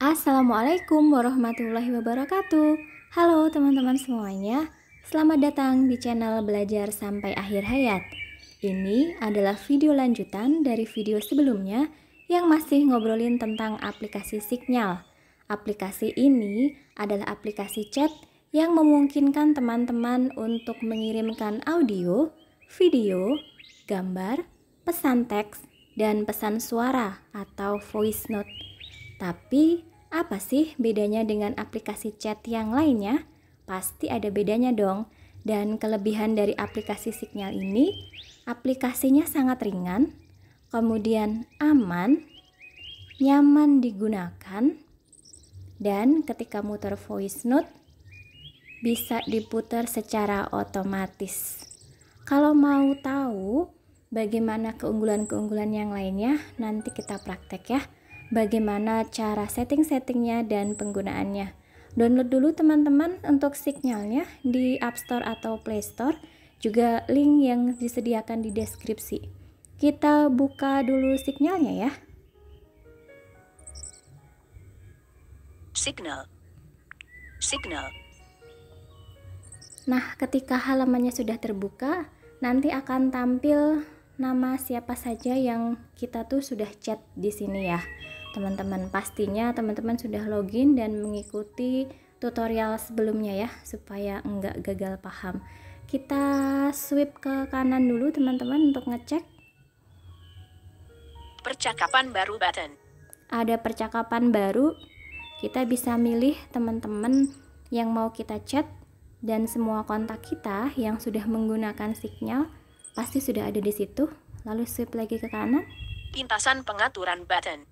Assalamualaikum warahmatullahi wabarakatuh. Halo teman-teman semuanya, selamat datang di channel Belajar Sampai Akhir Hayat. Ini adalah video lanjutan dari video sebelumnya yang masih ngobrolin tentang aplikasi Signal. Aplikasi ini adalah aplikasi chat yang memungkinkan teman-teman untuk mengirimkan audio, video, gambar, pesan teks, dan pesan suara atau voice note. Tapi apa sih bedanya dengan aplikasi chat yang lainnya? Pasti ada bedanya dong. Dan kelebihan dari aplikasi Signal ini, aplikasinya sangat ringan, kemudian aman, nyaman digunakan, dan ketika muter voice note bisa diputar secara otomatis. Kalau mau tahu bagaimana keunggulan-keunggulan yang lainnya, nanti kita praktek ya. Bagaimana cara setting-settingnya dan penggunaannya. Download dulu teman-teman untuk Signalnya di App Store atau Play Store, juga link yang disediakan di deskripsi. Kita buka dulu Signalnya ya. Signal. Nah, ketika halamannya sudah terbuka, nanti akan tampil nama siapa saja yang kita tuh sudah chat di sini ya. Teman-teman, pastinya teman-teman sudah login dan mengikuti tutorial sebelumnya ya, supaya enggak gagal paham. Kita swipe ke kanan dulu teman-teman untuk ngecek. Percakapan baru button. Ada percakapan baru. Kita bisa milih teman-teman yang mau kita chat, dan semua kontak kita yang sudah menggunakan Signal pasti sudah ada di situ. Lalu swipe lagi ke kanan. Pintasan pengaturan button.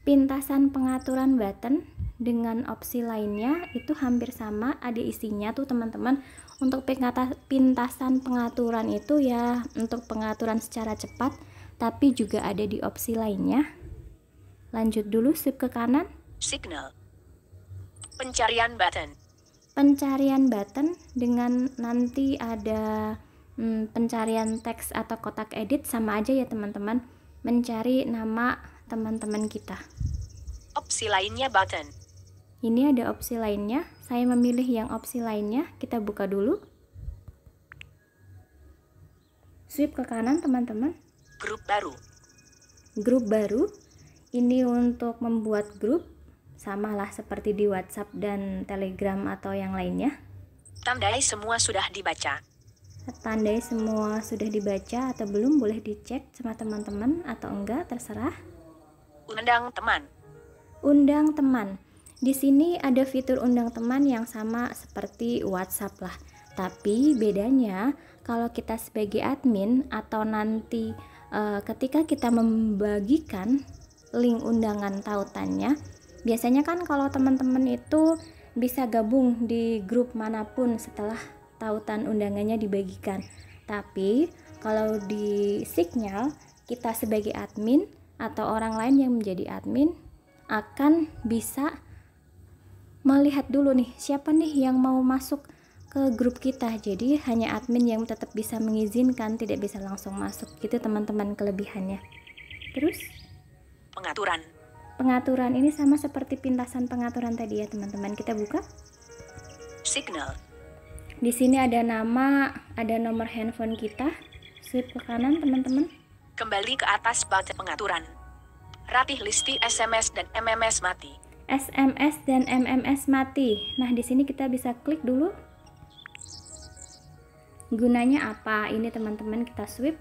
Pintasan pengaturan button dengan opsi lainnya itu hampir sama, ada isinya tuh teman-teman. Untuk pintasan pengaturan itu ya untuk pengaturan secara cepat, tapi juga ada di opsi lainnya. Lanjut dulu, swipe ke kanan. Signal. Pencarian button. Pencarian button dengan nanti ada pencarian teks atau kotak edit, sama aja ya teman-teman, mencari nama teman-teman kita. Opsi lainnya button. Ini ada opsi lainnya, saya memilih yang opsi lainnya. Kita buka dulu, swipe ke kanan teman-teman. Grup baru. Grup baru, ini untuk membuat grup, samalah seperti di WhatsApp dan Telegram atau yang lainnya. Tandai semua sudah dibaca. Tandai semua sudah dibaca atau belum, boleh dicek sama teman-teman atau enggak, terserah. Undang teman. Undang teman. Di sini ada fitur undang teman yang sama seperti WhatsApp lah. Tapi bedanya kalau kita sebagai admin atau nanti ketika kita membagikan link undangan tautannya, biasanya kan kalau teman-teman itu bisa gabung di grup manapun setelah tautan undangannya dibagikan. Tapi kalau di Signal, kita sebagai admin atau orang lain yang menjadi admin akan bisa melihat dulu nih siapa nih yang mau masuk ke grup kita. Jadi hanya admin yang tetap bisa mengizinkan, tidak bisa langsung masuk gitu teman-teman kelebihannya. Terus pengaturan ini sama seperti pintasan pengaturan tadi ya teman-teman. Kita buka Signal. Di sini ada nama, ada nomor handphone kita. Swipe ke kanan teman-teman. Kembali ke atas button pengaturan. Ratih listi SMS dan MMS mati. SMS dan MMS mati. Nah, di sini kita bisa klik dulu. Gunanya apa? Ini teman-teman, kita swipe.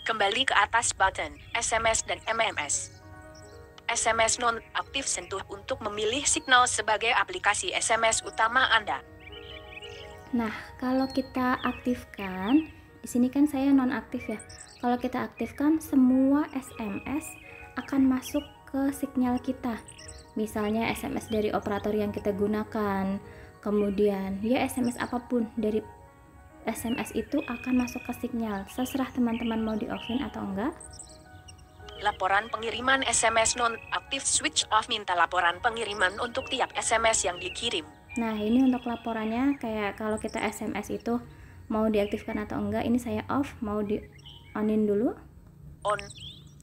Kembali ke atas button SMS dan MMS. SMS non-aktif, sentuh untuk memilih Signal sebagai aplikasi SMS utama Anda. Nah, kalau kita aktifkan, di sini kan saya nonaktif ya. Kalau kita aktifkan, semua SMS akan masuk ke Signal kita. Misalnya SMS dari operator yang kita gunakan, kemudian ya SMS apapun dari SMS itu akan masuk ke Signal. Terserah teman-teman mau di offin atau enggak. Laporan pengiriman SMS non-aktif, switch off, minta laporan pengiriman untuk tiap SMS yang dikirim. Nah, ini untuk laporannya, kayak kalau kita SMS itu mau diaktifkan atau enggak, ini saya off, mau di onin dulu. On.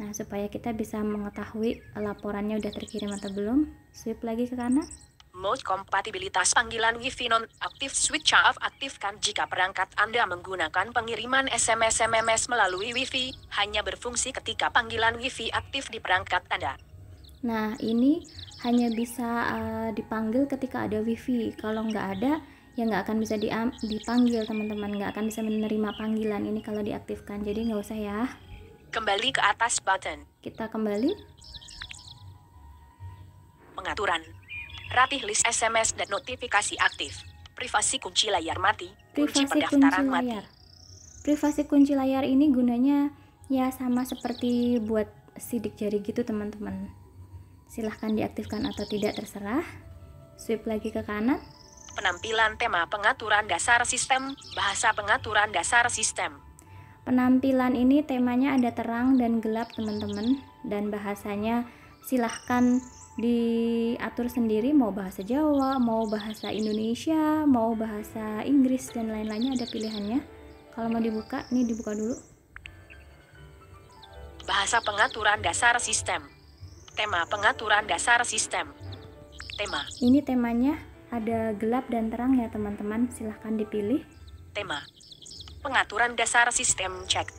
Nah, supaya kita bisa mengetahui laporannya udah terkirim atau belum, swipe lagi ke kanan. Mode kompatibilitas panggilan Wi-Fi non-aktif switch off aktifkan jika perangkat Anda menggunakan pengiriman SMS melalui Wi-Fi, hanya berfungsi ketika panggilan Wi-Fi aktif di perangkat Anda. Nah, ini hanya bisa dipanggil ketika ada Wi-Fi. Kalau nggak ada, ya nggak akan bisa dipanggil teman-teman, nggak akan bisa menerima panggilan ini kalau diaktifkan. Jadi nggak usah ya. Kembali ke atas button. Kita kembali. Pengaturan. Ratih list SMS dan notifikasi aktif. Privasi kunci layar mati. Kunci pendaftaran mati. Privasi kunci layar ini gunanya ya sama seperti buat sidik jari gitu teman-teman. Silahkan diaktifkan atau tidak terserah. Swipe lagi ke kanan. Penampilan tema pengaturan dasar sistem. Bahasa pengaturan dasar sistem. Penampilan ini temanya ada terang dan gelap teman-teman, dan bahasanya silahkan diatur sendiri, mau bahasa Jawa, mau bahasa Indonesia, mau bahasa Inggris dan lain-lainnya, ada pilihannya. Kalau mau dibuka, ini dibuka dulu. Bahasa pengaturan dasar sistem. Tema pengaturan dasar sistem. Tema. Ini temanya ada gelap dan terang ya teman-teman, silahkan dipilih. Tema. Pengaturan dasar sistem cek.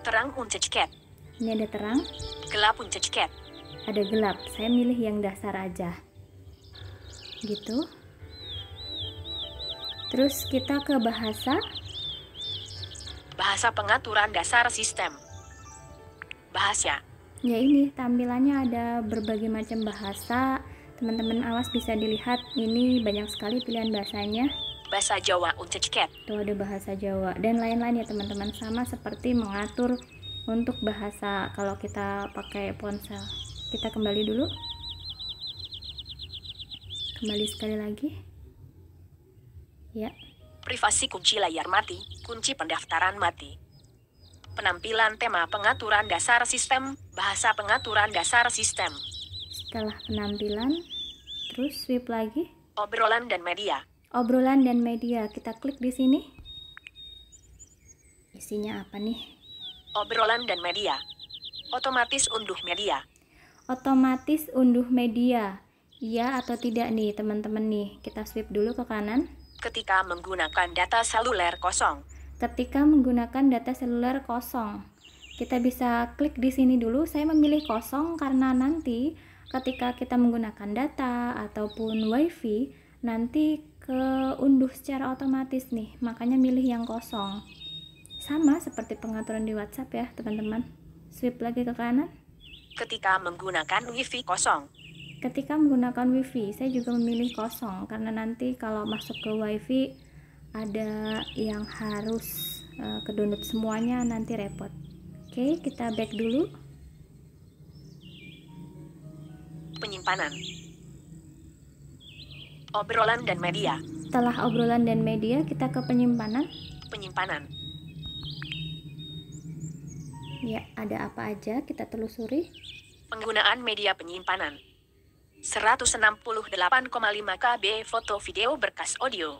Terang uncecket. Ini ada terang. Gelap uncecket. Ada gelap, saya milih yang dasar aja gitu. Terus kita ke bahasa pengaturan dasar sistem. Bahasa. Ya, ini tampilannya ada berbagai macam bahasa, teman-teman awas bisa dilihat, ini banyak sekali pilihan bahasanya. Bahasa Jawa uncecket. Tuh ada bahasa Jawa dan lain-lain ya teman-teman, sama seperti mengatur untuk bahasa kalau kita pakai ponsel. Kita kembali dulu, kembali sekali lagi ya. Privasi kunci layar mati, kunci pendaftaran mati. Penampilan tema pengaturan dasar sistem, bahasa pengaturan dasar sistem. Setelah penampilan, terus swipe lagi. Obrolan dan media. Obrolan dan media, kita klik di sini. Isinya apa nih? Obrolan dan media. Otomatis unduh media. Otomatis unduh media, iya atau tidak nih teman-teman nih. Kita swipe dulu ke kanan. Ketika menggunakan data seluler kosong. Ketika menggunakan data seluler kosong, kita bisa klik di sini dulu. Saya memilih kosong karena nanti ketika kita menggunakan data ataupun wifi, nanti keunduh secara otomatis nih, makanya milih yang kosong. Sama seperti pengaturan di WhatsApp ya teman-teman. Swipe lagi ke kanan. Ketika menggunakan wifi kosong. Ketika menggunakan wifi, saya juga memilih kosong karena nanti kalau masuk ke wifi ada yang harus kedownload semuanya, nanti repot. Oke, kita back dulu. Penyimpanan. Obrolan dan media. Setelah obrolan dan media, kita ke penyimpanan. Penyimpanan. Ya, ada apa aja kita telusuri. Penggunaan media penyimpanan. 168,5 KB foto video berkas audio.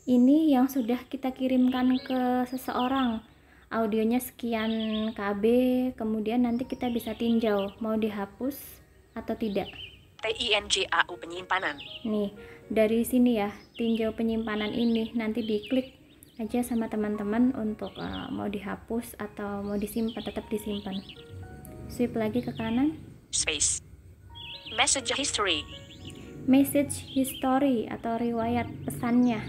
Ini yang sudah kita kirimkan ke seseorang. Audionya sekian KB, kemudian nanti kita bisa tinjau mau dihapus atau tidak. TINJAU penyimpanan. Nih, dari sini ya, tinjau penyimpanan ini nanti diklik aja sama teman-teman untuk mau dihapus atau mau disimpan, tetap disimpan. Swipe lagi ke kanan. Space. Message history. Message history atau riwayat pesannya.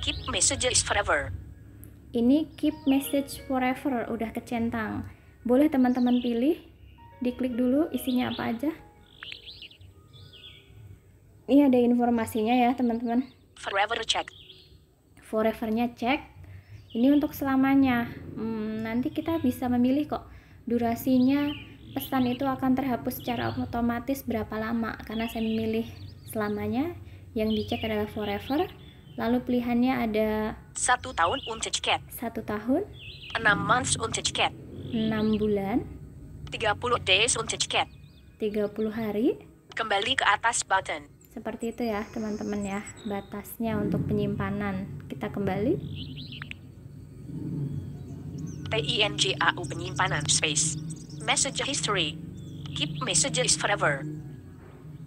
Keep messages forever. Ini keep message forever, udah kecentang. Boleh teman-teman pilih, diklik dulu isinya apa aja. Ini ada informasinya ya teman-teman. Forever check. Forevernya cek. Ini untuk selamanya. Nanti kita bisa memilih kok durasinya, pesan itu akan terhapus secara otomatis berapa lama. Karena saya memilih selamanya, yang dicek adalah forever. Lalu pilihannya ada 1 tahun uncecket. 1 tahun, 6 months uncecket. 6 bulan, 30 days uncecket. 30 hari. Kembali ke atas button. Seperti itu ya teman-teman ya, batasnya untuk penyimpanan. Kita kembali. TINGAU penyimpanan space. Message history. Keep messages forever.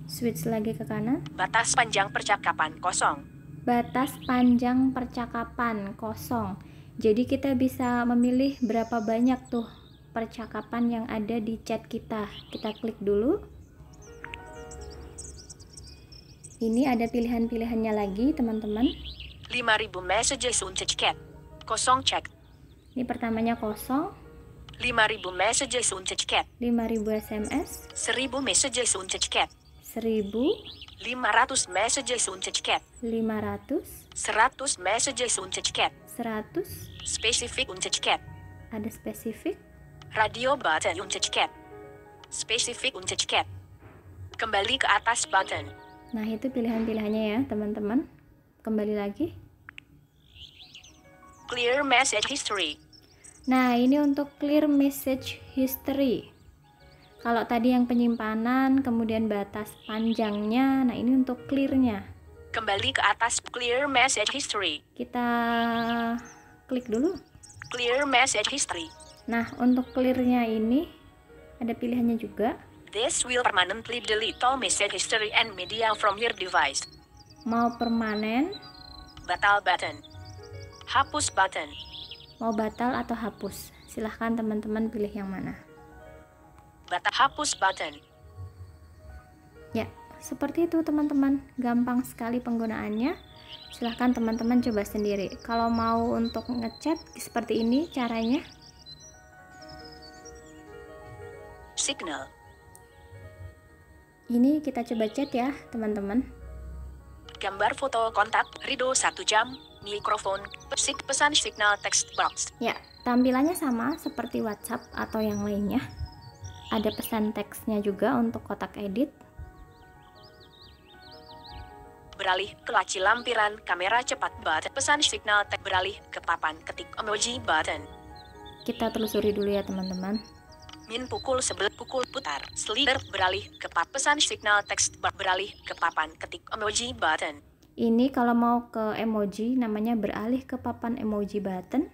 Switch lagi ke kanan. Batas panjang percakapan kosong. Batas panjang percakapan kosong. Jadi kita bisa memilih berapa banyak tuh percakapan yang ada di chat kita. Kita klik dulu. Ini ada pilihan-pilihannya lagi, teman-teman. 5.000 messages untuk chat. Kosong chat. Ini pertamanya kosong. 5.000 messages untuk chat. 5.000 SMS. 1.000 messages untuk chat. 1.000. 500 messages untuk chat. 500. 100 messages untuk chat. 100. Spesifik untuk chat. Ada spesifik. Radio button untuk chat. Spesifik untuk chat. Kembali ke atas button. Nah, itu pilihan-pilihannya ya, teman-teman. Kembali lagi. Clear message history. Nah, ini untuk clear message history. Kalau tadi yang penyimpanan, kemudian batas panjangnya, nah ini untuk clearnya. Kembali ke atas clear message history. Kita klik dulu. Clear message history. Nah, untuk clearnya ini ada pilihannya juga. This will permanently delete all message history and media from your device. Mau permanen, Batal button. Hapus button. mau batal atau hapus. Silahkan teman-teman pilih yang mana. Batal hapus button. Ya, seperti itu teman-teman. Gampang sekali penggunaannya. Silahkan teman-teman coba sendiri. Kalau mau untuk ngechat seperti ini caranya. Signal. Ini kita coba chat ya teman-teman. Gambar foto kontak, Rido 1 jam, mikrofon, pesan signal text box. Ya, tampilannya sama seperti WhatsApp atau yang lainnya. Ada pesan teksnya juga untuk kotak edit. Beralih ke laci lampiran kamera cepat button. Pesan signal teks beralih ke papan ketik emoji button. Kita telusuri dulu ya teman-teman. Min pukul 11 pukul putar. Slider beralih ke pesan signal teks beralih ke papan ketik emoji button. Ini kalau mau ke emoji namanya beralih ke papan emoji button.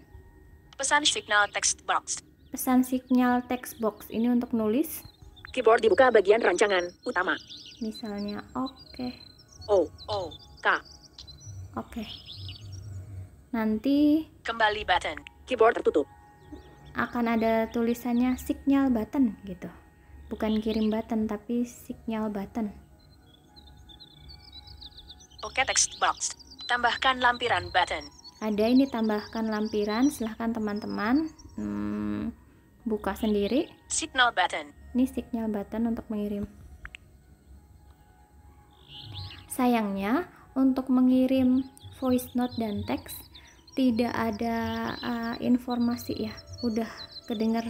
Pesan signal text box. Pesan signal text box ini untuk nulis. Keyboard dibuka bagian rancangan utama. Misalnya oke. K. Oke. Nanti Kembali button. Keyboard tertutup. akan ada tulisannya signal button gitu. Bukan kirim button tapi signal button. Oke text box. Tambahkan lampiran button. Ada ini tambahkan lampiran, silahkan teman-teman buka sendiri. Signal button. Ini signal button untuk mengirim. Sayangnya untuk mengirim voice note dan teks tidak ada informasi ya. Udah kedengar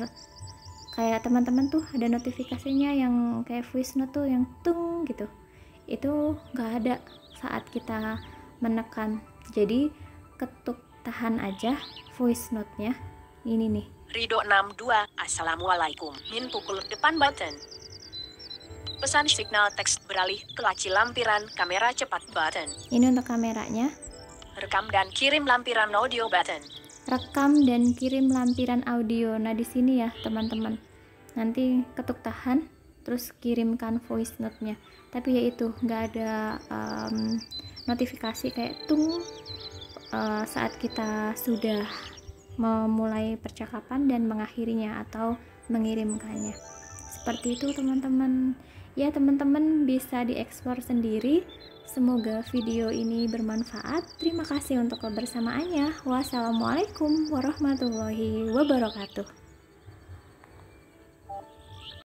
kayak teman-teman tuh ada notifikasinya yang kayak voice note tuh yang tung gitu. Itu nggak ada saat kita menekan. Jadi ketuk tahan aja voice note-nya. Ini nih. Rido 62, Assalamualaikum. Min pukul depan button. Pesan signal teks beralih ke laci lampiran kamera cepat button. Ini untuk kameranya. Rekam dan kirim lampiran audio button. Rekam dan kirim lampiran audio. Nah, di sini ya, teman-teman. Nanti ketuk tahan terus kirimkan voice note-nya. Tapi ya itu nggak ada notifikasi kayak tung saat kita sudah memulai percakapan dan mengakhirinya atau mengirimkannya. Seperti itu teman-teman. Ya, teman-teman bisa dieksplor sendiri. Semoga video ini bermanfaat. Terima kasih untuk kebersamaannya. Wassalamualaikum warahmatullahi wabarakatuh.